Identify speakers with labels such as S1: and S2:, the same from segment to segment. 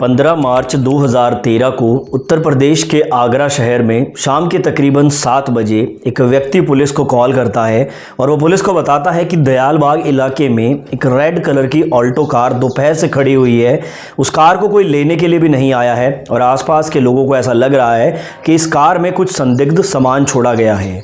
S1: 15 मार्च 2013 को उत्तर प्रदेश के आगरा शहर में शाम के तकरीबन 7 बजे एक व्यक्ति पुलिस को कॉल करता है और वो पुलिस को बताता है कि दयालबाग इलाके में एक रेड कलर की ऑल्टो कार दोपहर से खड़ी हुई है। उस कार को कोई लेने के लिए भी नहीं आया है और आसपास के लोगों को ऐसा लग रहा है कि इस कार में कुछ संदिग्ध सामान छोड़ा गया है।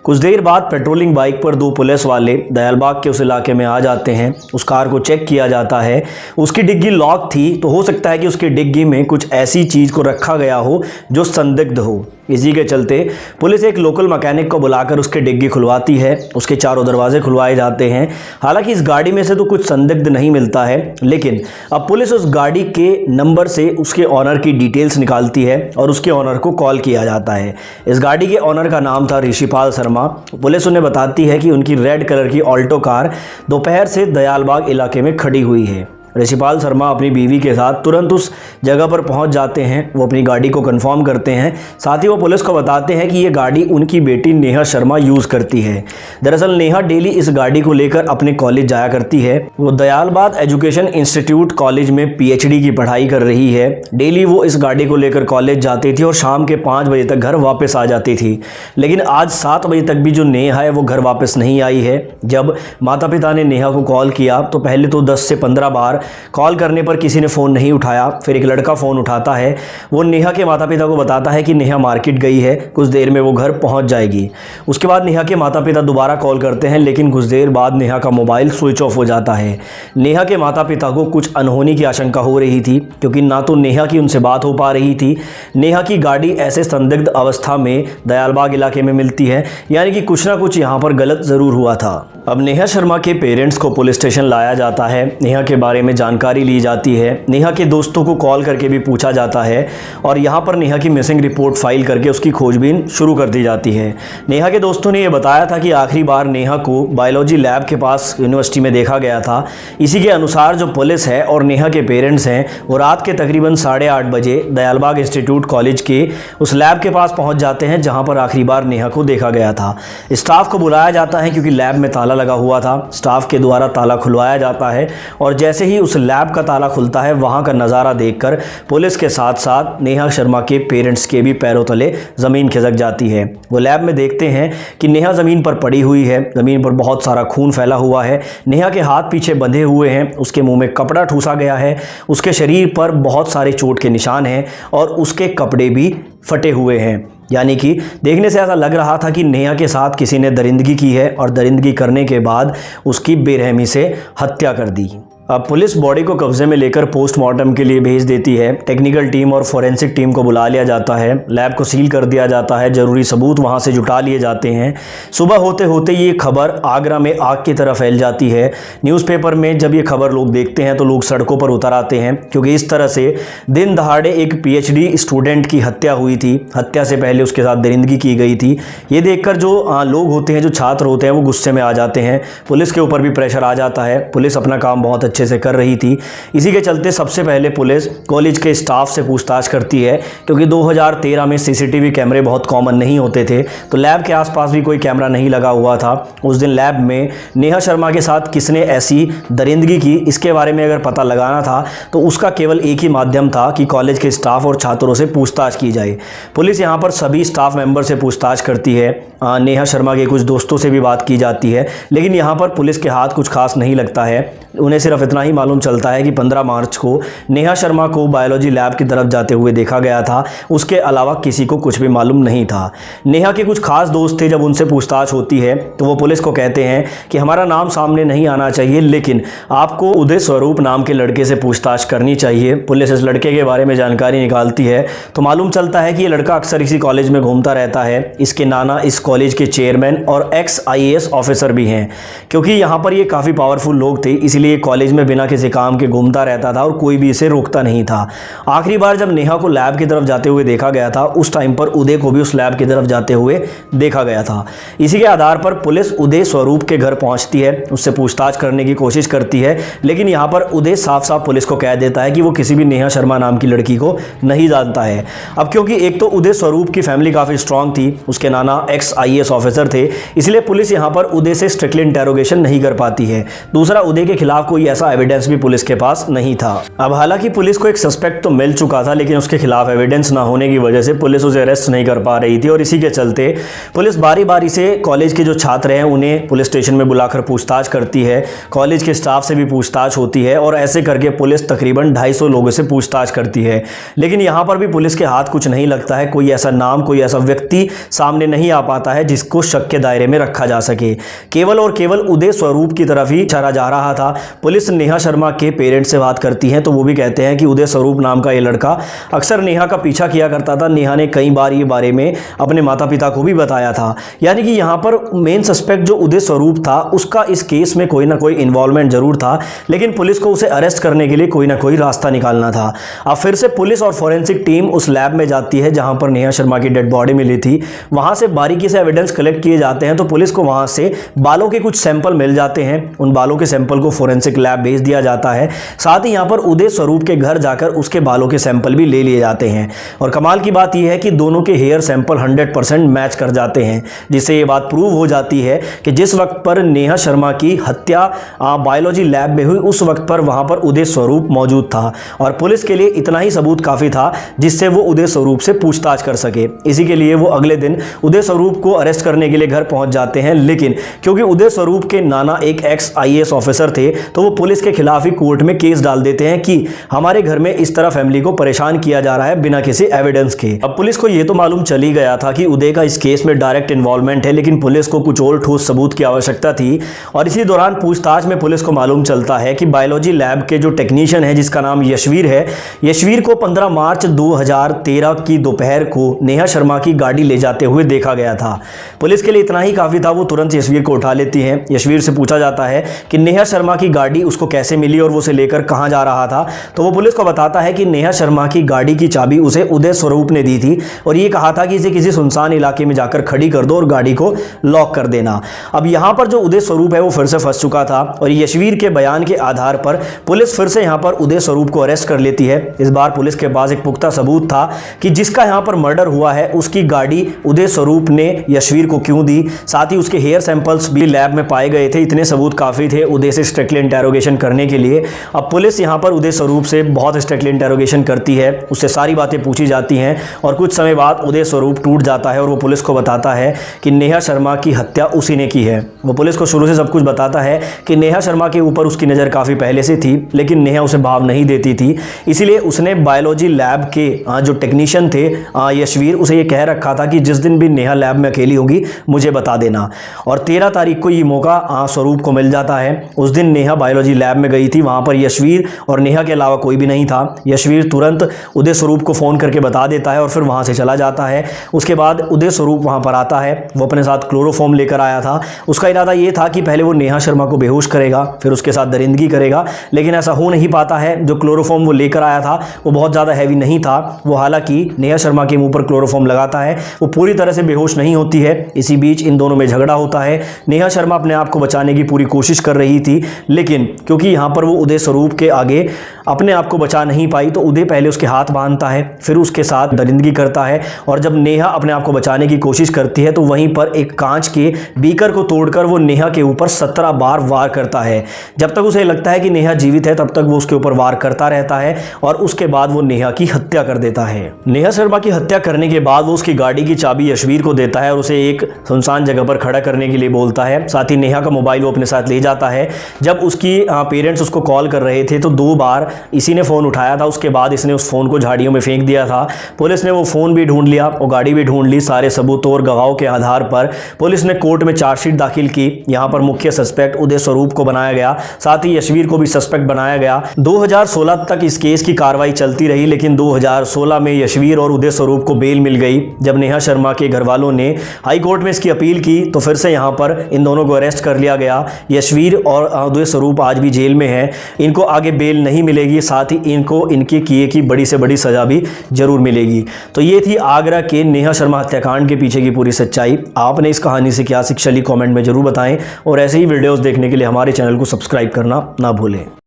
S1: कुछ देर बाद पेट्रोलिंग बाइक पर 2 पुलिस वाले दयालबाग के उस इलाके में आ जाते हैं। उस कार को चेक किया जाता है। उसकी डिग्गी लॉक थी, तो हो सकता है कि उसकी डिग्गी में कुछ ऐसी चीज़ को रखा गया हो जो संदिग्ध हो। इसी के चलते पुलिस एक लोकल मैकेनिक को बुलाकर उसकी डिग्गी खुलवाती है। उसके चारों दरवाजे खुलवाए जाते हैं। हालांकि इस गाड़ी में से तो कुछ संदिग्ध नहीं मिलता है, लेकिन अब पुलिस उस गाड़ी के नंबर से उसके ऑनर की डिटेल्स निकालती है और उसके ऑनर को कॉल किया जाता है। इस गाड़ी के ऑनर का नाम था ऋषिपाल शर्मा। पुलिस उन्हें बताती है कि उनकी रेड कलर की ऑल्टो कार दोपहर से दयालबाग इलाके में खड़ी हुई है। ऋषिपाल शर्मा अपनी बीवी के साथ तुरंत उस जगह पर पहुंच जाते हैं। वो अपनी गाड़ी को कंफर्म करते हैं। साथ ही वो पुलिस को बताते हैं कि ये गाड़ी उनकी बेटी नेहा शर्मा यूज़ करती है। दरअसल नेहा डेली इस गाड़ी को लेकर अपने कॉलेज जाया करती है। वो दयालबाग एजुकेशन इंस्टीट्यूट कॉलेज में PhD की पढ़ाई कर रही है। डेली वो इस गाड़ी को लेकर कॉलेज जाती थी और शाम के 5 बजे तक घर वापस आ जाती थी। लेकिन आज 7 बजे तक भी जो नेहा है वो घर वापस नहीं आई है। जब माता पिता ने नेहा को कॉल किया तो पहले तो 10 से 15 बार कॉल करने पर किसी ने फ़ोन नहीं उठाया। फिर एक लड़का फ़ोन उठाता है। वो नेहा के माता पिता को बताता है कि नेहा मार्केट गई है, कुछ देर में वो घर पहुंच जाएगी। उसके बाद नेहा के माता पिता दोबारा कॉल करते हैं, लेकिन कुछ देर बाद नेहा का मोबाइल स्विच ऑफ हो जाता है। नेहा के माता पिता को कुछ अनहोनी की आशंका हो रही थी, क्योंकि ना तो नेहा की उनसे बात हो पा रही थी। नेहा की गाड़ी ऐसे संदिग्ध अवस्था में दयालबाग इलाके में मिलती है, यानी कि कुछ ना कुछ यहाँ पर गलत ज़रूर हुआ था। अब नेहा शर्मा के पेरेंट्स को पुलिस स्टेशन लाया जाता है। नेहा के बारे में जानकारी ली जाती है। नेहा के दोस्तों को कॉल करके भी पूछा जाता है और यहाँ पर नेहा की मिसिंग रिपोर्ट फाइल करके उसकी खोजबीन शुरू कर दी जाती है। नेहा के दोस्तों ने यह बताया था कि आखिरी बार नेहा को बायोलॉजी लैब के पास यूनिवर्सिटी में देखा गया था। इसी के अनुसार जो पुलिस है और नेहा के पेरेंट्स हैं वो रात के तकरीबन 8:30 बजे दयालबाग इंस्टीट्यूट कॉलेज के उस लैब के पास पहुँच जाते हैं जहाँ पर आखिरी बार नेहा को देखा गया था। स्टाफ को बुलाया जाता है क्योंकि लैब में ताला लगा हुआ था। स्टाफ के द्वारा ताला खुलवाया जाता है और जैसे ही उस लैब का ताला खुलता है, वहां का नज़ारा देखकर पुलिस के साथ साथ नेहा शर्मा के पेरेंट्स के भी पैरों तले ज़मीन खिसक जाती है। वो लैब में देखते हैं कि नेहा ज़मीन पर पड़ी हुई है। ज़मीन पर बहुत सारा खून फैला हुआ है। नेहा के हाथ पीछे बंधे हुए हैं। उसके मुंह में कपड़ा ठूसा गया है। उसके शरीर पर बहुत सारे चोट के निशान हैं और उसके कपड़े भी फटे हुए हैं। यानी कि देखने से ऐसा लग रहा था कि नेहा के साथ किसी ने दरिंदगी की है और दरिंदगी करने के बाद उसकी बेरहमी से हत्या कर दी। अब पुलिस बॉडी को कब्जे में लेकर पोस्टमार्टम के लिए भेज देती है। टेक्निकल टीम और फोरेंसिक टीम को बुला लिया जाता है। लैब को सील कर दिया जाता है। ज़रूरी सबूत वहां से जुटा लिए जाते हैं। सुबह होते होते ये खबर आगरा में आग की तरह फैल जाती है। न्यूज़पेपर में जब ये खबर लोग देखते हैं तो लोग सड़कों पर उतर आते हैं, क्योंकि इस तरह से दिन दहाड़े एक PhD स्टूडेंट की हत्या हुई थी। हत्या से पहले उसके साथ दरिंदगी की गई थी। ये देखकर जो लोग होते हैं, जो छात्र होते हैं, वो गुस्से में आ जाते हैं। पुलिस के ऊपर भी प्रेशर आ जाता है। पुलिस अपना काम बहुत अच्छे से कर रही थी। इसी के चलते सबसे पहले पुलिस कॉलेज के स्टाफ से पूछताछ करती है, क्योंकि 2013 में CCTV कैमरे बहुत कॉमन नहीं होते थे, तो लैब के आसपास भी कोई कैमरा नहीं लगा हुआ था। उस दिन लैब में नेहा शर्मा के साथ किसने ऐसी दरिंदगी की, इसके बारे में अगर पता लगाना था तो उसका केवल एक ही माध्यम था कि कॉलेज के स्टाफ और छात्रों से पूछताछ की जाए। पुलिस यहाँ पर सभी स्टाफ मेंबर से पूछताछ करती है। नेहा शर्मा के कुछ दोस्तों से भी बात की जाती है, लेकिन यहाँ पर पुलिस के हाथ कुछ खास नहीं लगता है। उन्हें सिर्फ इतना ही मालूम चलता है कि 15 मार्च को नेहा शर्मा को बायोलॉजी लैब की तरफ जाते हुए देखा गया था। उसके अलावा किसी को कुछ भी मालूम नहीं था। नेहा के कुछ खास दोस्त थे। जब उनसे पूछताछ होती है तो वो पुलिस को कहते हैं कि हमारा नाम सामने नहीं आना चाहिए, लेकिन आपको उदय स्वरूप नाम के लड़के से पूछताछ करनी चाहिए। पुलिस इस लड़के के बारे में जानकारी निकालती है तो मालूम चलता है कि ये लड़का अक्सर इसी कॉलेज में घूमता रहता है। इसके नाना इस कॉलेज के चेयरमैन और ex-IAS ऑफिसर भी हैं। क्योंकि यहाँ पर ये काफ़ी पावरफुल लोग थे, इसलिए कॉलेज में बिना किसी काम के घूमता रहता था और कोई भी इसे रोकता नहीं था। आखिरी बार जब नेहा को लैब की तरफ जाते हुए देखा गया था, उस टाइम पर उदय को भी उस लैब की तरफ जाते हुए देखा गया था। इसी के आधार पर पुलिस उदय स्वरूप के घर पहुंचती है, उससे पूछताछ करने की कोशिश करती है, लेकिन यहाँ पर उदय साफ साफ पुलिस को कह देता है कि वो किसी भी नेहा शर्मा नाम की लड़की को नहीं जानता है। अब क्योंकि एक तो उदय स्वरूप की फैमिली काफ़ी स्ट्रांग थी, उसके नाना ex-IAS ऑफिसर थे, इसलिए पुलिस यहाँ पर उदय से स्ट्रिक्टली इंटेरोगेशन नहीं कर पाती है। दूसरा, उदय के खिलाफ कोई ऐसा ऐसा एविडेंस भी पुलिस के पास नहीं था। अब हालांकि पुलिस को एक सस्पेक्ट तो मिल चुका था, लेकिन उसके खिलाफ एविडेंस ना होने की वजह से पुलिस उसे अरेस्ट नहीं कर पा रही थी और इसी के चलते पुलिस बारी बारी से कॉलेज के जो छात्र हैं उन्हें पुलिस स्टेशन में बुलाकर पूछताछ करती है, कॉलेज के स्टाफ से भी पूछताछ होती है और ऐसे करके पुलिस तकरीबन 250 लोगों से पूछताछ करती है। लेकिन यहाँ पर भी पुलिस के हाथ कुछ नहीं लगता है, कोई ऐसा नाम, कोई ऐसा व्यक्ति सामने नहीं आ पाता है जिसको शक के दायरे में रखा जा सके। केवल और केवल उदय स्वरूप की तरफ ही इशारा जा रहा था। पुलिस नेहा शर्मा के पेरेंट्स से बात करती है तो वो भी कहते हैं कि उदय स्वरूप नाम का ये लड़का अक्सर नेहा का पीछा किया करता था। नेहा ने कई बार ये बारे में अपने माता पिता को भी बताया था। यानी कि यहाँ पर मेन सस्पेक्ट जो उदय स्वरूप था उसका इस केस में कोई ना कोई इन्वॉल्वमेंट जरूर था, लेकिन पुलिस को उसे अरेस्ट करने के लिए कोई ना कोई रास्ता निकालना था। अब फिर से पुलिस और फॉरेंसिक टीम उस लैब में जाती है जहां पर नेहा शर्मा की डेड बॉडी मिली थी। वहां से बारीकी से एविडेंस कलेक्ट किए जाते हैं तो पुलिस को वहां से बालों के कुछ सैंपल मिल जाते हैं। उन बालों के सैंपल को फॉरेंसिक लैब भेज दिया जाता है। साथ ही यहां पर उदय स्वरूप के घर जाकर उसके बालों के सैंपल भी ले लिए जाते हैं और कमाल की बात यह है कि दोनों के हेयर सैंपल 100% मैच कर जाते हैं, जिससे यह बात प्रूव हो जाती है कि जिस वक्त पर नेहा शर्मा की हत्या बायोलॉजी लैब में हुई उस वक्त पर वहां पर उदय स्वरूप मौजूद था और पुलिस के लिए इतना ही सबूत काफी था जिससे वो उदय स्वरूप से पूछताछ कर सके। इसी के लिए वो अगले दिन उदय स्वरूप को अरेस्ट करने के लिए घर पहुंच जाते हैं, लेकिन क्योंकि उदय स्वरूप के नाना एक एक्स IAS ऑफिसर थे तो वो पुलिस के खिलाफ ही कोर्ट में केस डाल देते हैं कि हमारे घर में इस तरह फैमिली को परेशान किया जा रहा है बिना किसी एविडेंस के। अब पुलिस को यह तो मालूम चली गया था कि उदय का इस केस में डायरेक्ट इन्वॉल्वमेंट है, लेकिन पुलिस को कुछ और ठोस सबूत की आवश्यकता थी और इसी दौरान पूछताछ में पुलिस को मालूम चलता है कि बायोलॉजी लैब के जो टेक्नीशियन है जिसका नाम यशवीर है, यशवीर को 15 मार्च 2013 की दोपहर को नेहा शर्मा की गाड़ी ले जाते हुए देखा गया था। पुलिस के लिए इतना ही काफी था, वो तुरंत यशवीर को उठा लेती हैं। यशवीर से पूछा जाता है कि नेहा शर्मा की गाड़ी उसको कैसे मिली और वो उसे लेकर कहां जा रहा था, तो वो पुलिस को बताता है कि नेहा शर्मा की गाड़ी की चाबी उसे उदय स्वरूप ने दी थी और ये कहा था कि इसे किसी सुनसान इलाके में जाकर खड़ी कर दो और गाड़ी को लॉक कर देना। अब यहां पर जो उदय स्वरूप है वो फिर से फंस चुका था और यशवीर के बयान के आधार पर पुलिस फिर से यहां पर उदय स्वरूप को अरेस्ट कर लेती है। इस बार पुलिस के पास एक पुख्ता सबूत था कि जिसका यहां पर मर्डर हुआ है उसकी गाड़ी उदय स्वरूप ने यशवीर को क्यों दी, साथ ही उसके हेयर सैंपल्स भी लैब में पाए गए थे। इतने सबूत काफी थे उदय से स्ट्रिक्टली इंटेरोगेशन करने के लिए। अब पुलिस यहां पर उदय स्वरूप से बहुत स्ट्रिक्टली इंटेरोगेशन करती है, उससे सारी बातें पूछी जाती हैं और कुछ समय बाद उदय स्वरूप टूट जाता है और वो पुलिस को बताता है कि नेहा शर्मा की हत्या उसी ने की है। वो पुलिस को शुरू से सब कुछ बताता है कि नेहा शर्मा के ऊपर उसकी नज़र काफ़ी पहले से थी, लेकिन नेहा उसे भाव नहीं देती थी, इसीलिए उसने बायोलॉजी लैब के जो टेक्नीशियन थे यशवीर, उसे ये कह रखा था कि जिस दिन भी नेहा लैब में अकेली होगी मुझे बता देना। और 13 तारीख को ये मौका स्वरूप को मिल जाता है। उस दिन नेहा बायोलॉजी लैब में गई थी, वहाँ पर यशवीर और नेहा के अलावा कोई भी नहीं था। यशवीर तुरंत उदय स्वरूप को फ़ोन करके बता देता है और फिर वहाँ से चला जाता है। उसके बाद उदय स्वरूप वहाँ पर आता है, वो अपने साथ क्लोरोफॉर्म लेकर आया था। उसका इरादा ये था कि पहले वो नेहा शर्मा को बेहोश करेगा, फिर उसके साथ दरिंदगी करेगा, लेकिन ऐसा हो नहीं पाता है। जो क्लोरोफॉर्म वो लेकर आया था वो बहुत ज़्यादा हैवी नहीं था। वो हालांकि नेहा शर्मा के मुंह पर क्लोरोफॉर्म लगाता है, वो पूरी तरह से बेहोश नहीं होती है। इसी बीच इन दोनों में झगड़ा होता है। नेहा शर्मा अपने आप को बचाने की पूरी कोशिश कर रही थी, लेकिन क्योंकि यहाँ पर वो उदय स्वरूप के आगे अपने आप को बचा नहीं पाई तो उदय पहले उसके हाथ बांधता है, फिर उसके साथ दरिंदगी करता है और जब नेहा अपने आप को बचाने की कोशिश करती है तो वहीं पर एक कांच के बीकर को तोड़कर वो नेहा के ऊपर 17 बार वार करता है। जब तक उसे लगता है कि नेहा जीवित है तब तक वो उसके ऊपर वार करता रहता है और उसके बाद वो नेहा की हत्या कर देता है। नेहा शर्मा की हत्या करने के बाद वो उसकी गाड़ी की चाबी यशवीर को देता है और उसे एक सुनसान जगह पर खड़ा करने के लिए बोलता है। साथ ही नेहा का मोबाइल वो अपने साथ ले जाता है। जब उसकी पेरेंट्स उसको कॉल कर रहे थे तो 2 बार इसी ने फ़ोन उठाया था, उसके बाद इसने उस फ़ोन को झाड़ियों में फेंक दिया था। पुलिस ने वो फ़ोन भी ढूंढ लिया, वो गाड़ी भी ढूंढ ली। सारे सबूतों और गवाहों के आधार पर पुलिस ने कोर्ट में चार्जशीट दाखिल की। यहाँ पर मुख्य सस्पेक्ट उदय स्वरूप को बनाया गया, साथ ही यशवीर को भी सस्पेक्ट बनाया गया। 2016 तक इस केस की कार्रवाई चलती रही, लेकिन 2016 में यशवीर और उदय स्वरूप को बेल मिल गई। जब नेहा शर्मा के घर वालों ने हाई कोर्ट में इसकी अपील की तो फिर से यहाँ पर इन दोनों को अरेस्ट कर लिया गया। यशवीर और उदय स्वरूप आज भी जेल में हैं, इनको आगे बेल नहीं मिलेगी, साथ ही इनको इनके किए की बड़ी से बड़ी सजा भी जरूर मिलेगी। तो ये थी आगरा के नेहा शर्मा हत्याकांड के पीछे की पूरी सच्चाई। आपने इस कहानी से क्या शिक्षा ली कमेंट में जरूर बताएं और ऐसे ही वीडियोस देखने के लिए हमारे चैनल को सब्सक्राइब करना ना भूलें।